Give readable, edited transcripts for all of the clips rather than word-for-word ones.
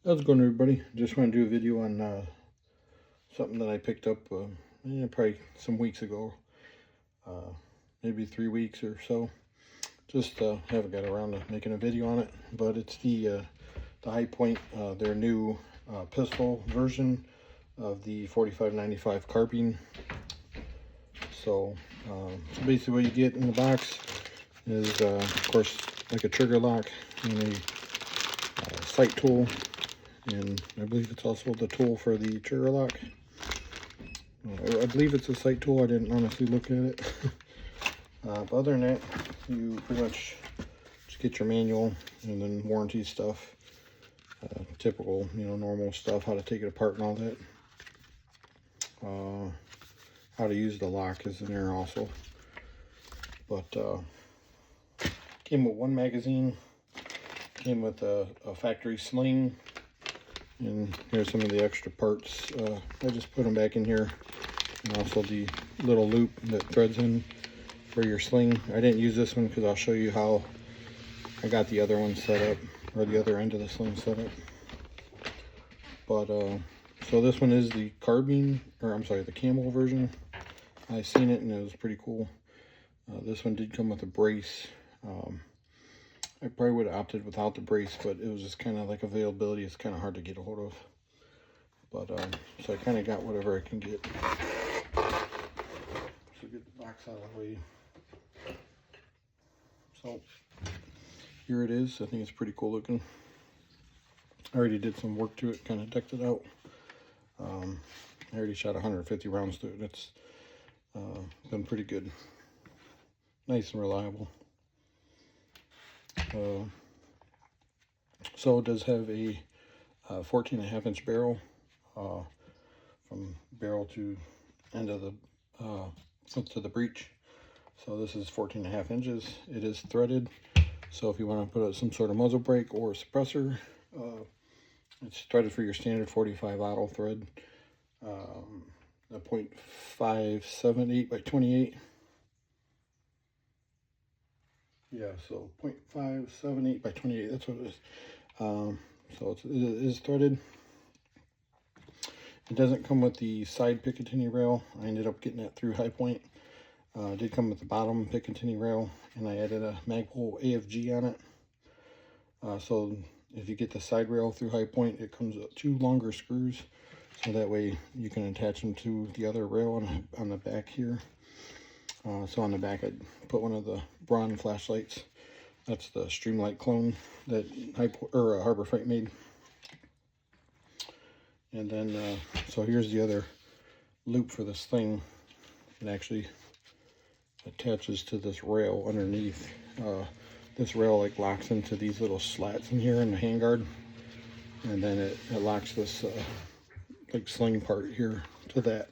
How's it going, everybody? Just want to do a video on something that I picked up probably some weeks ago, uh, maybe 3 weeks or so. Just haven't got around to making a video on it, but it's the HiPoint, their new pistol version of the 4595 carbine. So basically what you get in the box is, of course, like a trigger lock and a sight tool. And I believe it's also the tool for the trigger lock. I believe it's a sight tool. I didn't honestly look at it. But other than that, you pretty much just get your manual and then warranty stuff. Typical, normal stuff, how to take it apart and all that. How to use the lock is in there also. But came with one magazine, came with a factory sling, and here's some of the extra parts. I just put them back in here, and also the little loop that threads in for your sling. I didn't use this one because I'll show you how I got the other one set up, or the other end of the sling set up. But so this one is the carbine, or I'm sorry, the camel version. I seen it and it was pretty cool. This one did come with a brace. I probably would have opted without the brace, but it was just kind of like availability. It's kind of hard to get a hold of. But so I kind of got whatever I can get. So get the box out of the way. So here it is. I think it's pretty cool looking. I already did some work to it, kind of decked it out. I already shot 150 rounds to it. It's been pretty good. Nice and reliable. So it does have a 14.5-inch barrel, from barrel to end of the foot to the breech. So this is 14.5 inches. It is threaded, so if you want to put some sort of muzzle brake or a suppressor, it's threaded for your standard 45 auto thread, a 0.578 by 28. Yeah, so 0.578 by 28, that's what it is. So it is threaded. It doesn't come with the side Picatinny rail. I ended up getting that through HiPoint. It did come with the bottom Picatinny rail, and I added a Magpul AFG on it. So if you get the side rail through HiPoint, it comes with 2 longer screws, so that way you can attach them to the other rail on the back here. So on the back, I put one of the Braun flashlights. That's the Streamlight clone that Harbor Freight made. And then, so here's the other loop for this thing. It actually attaches to this rail underneath. This rail like locks into these little slats in here in the handguard, and then it locks this like sling part here to that.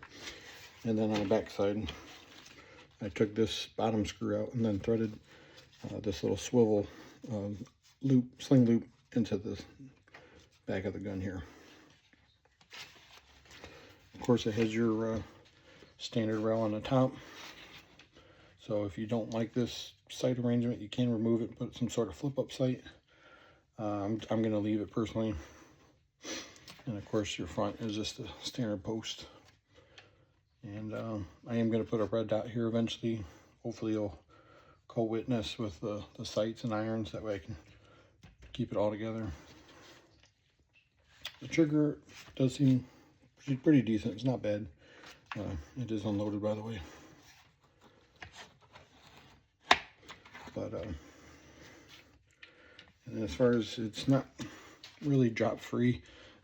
And then on the back side, I took this bottom screw out and then threaded this little swivel sling loop into the back of the gun here. Of course, it has your standard rail on the top. So if you don't like this sight arrangement, you can remove it and put some sort of flip-up sight. I'm going to leave it personally. And of course, your front is just a standard post. And I am going to put a red dot here eventually. Hopefully it'll co-witness with the sights and irons. That way I can keep it all together. The trigger does seem pretty decent. It's not bad. It is unloaded, by the way. But and as far as, it's not really drop free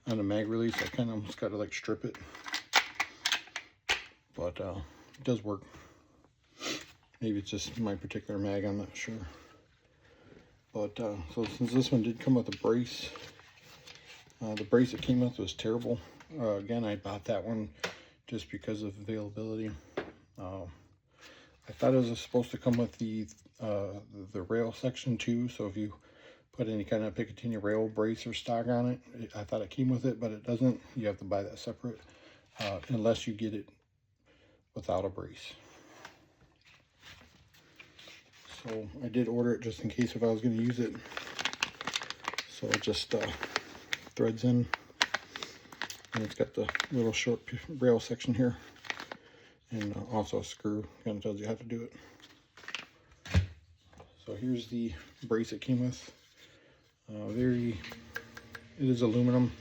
on the mag release. I kind of almost got to like strip it. But it does work. Maybe it's just my particular mag, I'm not sure. But so since this one did come with a brace, the brace it came with was terrible. Again, I bought that one just because of availability. I thought it was supposed to come with the rail section too, so if you put any kind of Picatinny rail brace or stock on it, I thought it came with it, but it doesn't. You have to buy that separate, unless you get it without a brace. So I did order it just in case if I was going to use it. So I just threads in, and it's got the little short rail section here, and also a screw. Kind of tells you how to do it. So here's the brace it came with. It is aluminum.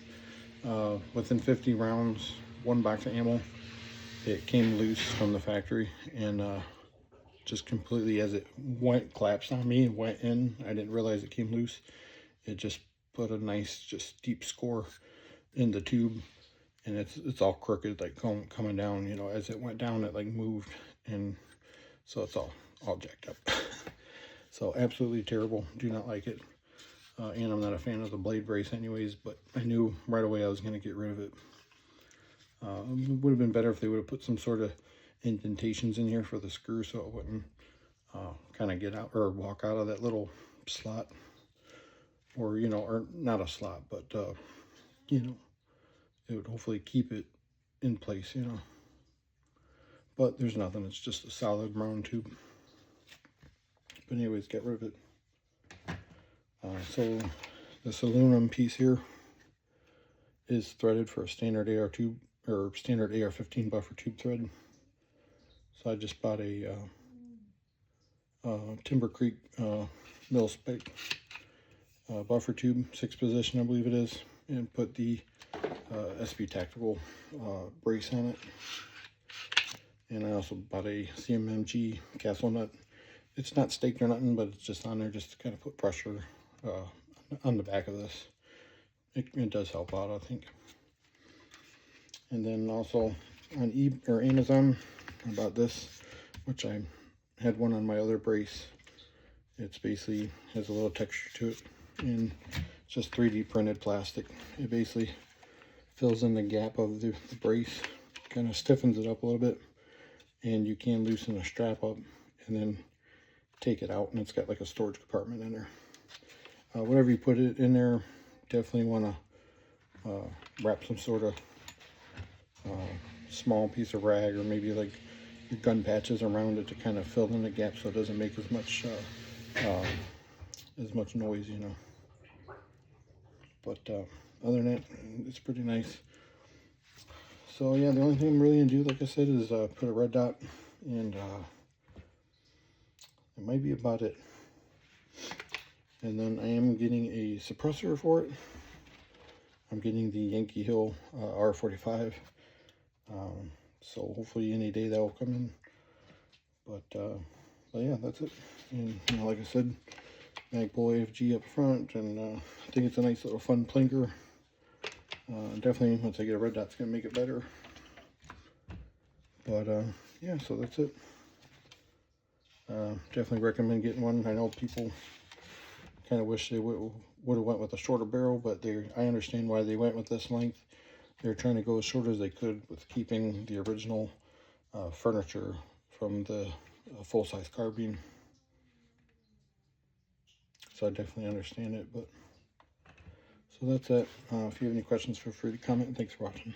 Within 50 rounds, 1 box of ammo, it came loose from the factory, and just completely, as it collapsed on me and went in, I didn't realize it came loose. It just put a nice, just deep score in the tube, and it's all crooked, like coming down. You know, as it went down, it like moved, and so it's all jacked up. So absolutely terrible. Do not like it. And I'm not a fan of the blade brace anyways, but I knew right away I was going to get rid of it. It would have been better if they would have put some sort of indentations in here for the screw, so it wouldn't kind of get out or walk out of that little slot, or, you know, or not a slot, but you know, it would hopefully keep it in place, you know. But there's nothing, it's just a solid round tube. But anyways, get rid of it. So this aluminum piece here is threaded for a standard AR tube, or standard AR-15 buffer tube thread. So I just bought a Timber Creek mil spec buffer tube, 6 position I believe it is, and put the SB Tactical brace on it. And I also bought a CMMG castle nut. It's not staked or nothing, but it's just on there just to kind of put pressure on the back of this. It does help out, I think. And then also on Amazon, I bought this, which I had one on my other brace. It's basically has a little texture to it, and it's just 3D printed plastic. It basically fills in the gap of the brace, kind of stiffens it up a little bit, and you can loosen the strap up and then take it out, and it's got like a storage compartment in there. Whatever you put it in there, definitely want to wrap some sort of small piece of rag, or maybe like your gun patches around it to kind of fill in the gap so it doesn't make as much noise, you know. But other than that, it's pretty nice. So yeah, the only thing I'm really gonna do, like I said, is put a red dot, and it might be about it. And then I am getting a suppressor for it. I'm getting the Yankee Hill R45. So hopefully any day that will come in. But yeah, that's it. And you know, like I said, Magpul AFG up front, and I think it's a nice little fun plinker. Definitely once I get a red dot, it's gonna make it better. But yeah, so that's it. Definitely recommend getting one. I know people kind of wish they would have went with a shorter barrel, but I understand why they went with this length. They're trying to go as short as they could with keeping the original furniture from the full-size carbine. So I definitely understand it. But so that's it. If you have any questions, feel free to comment. Thanks for watching.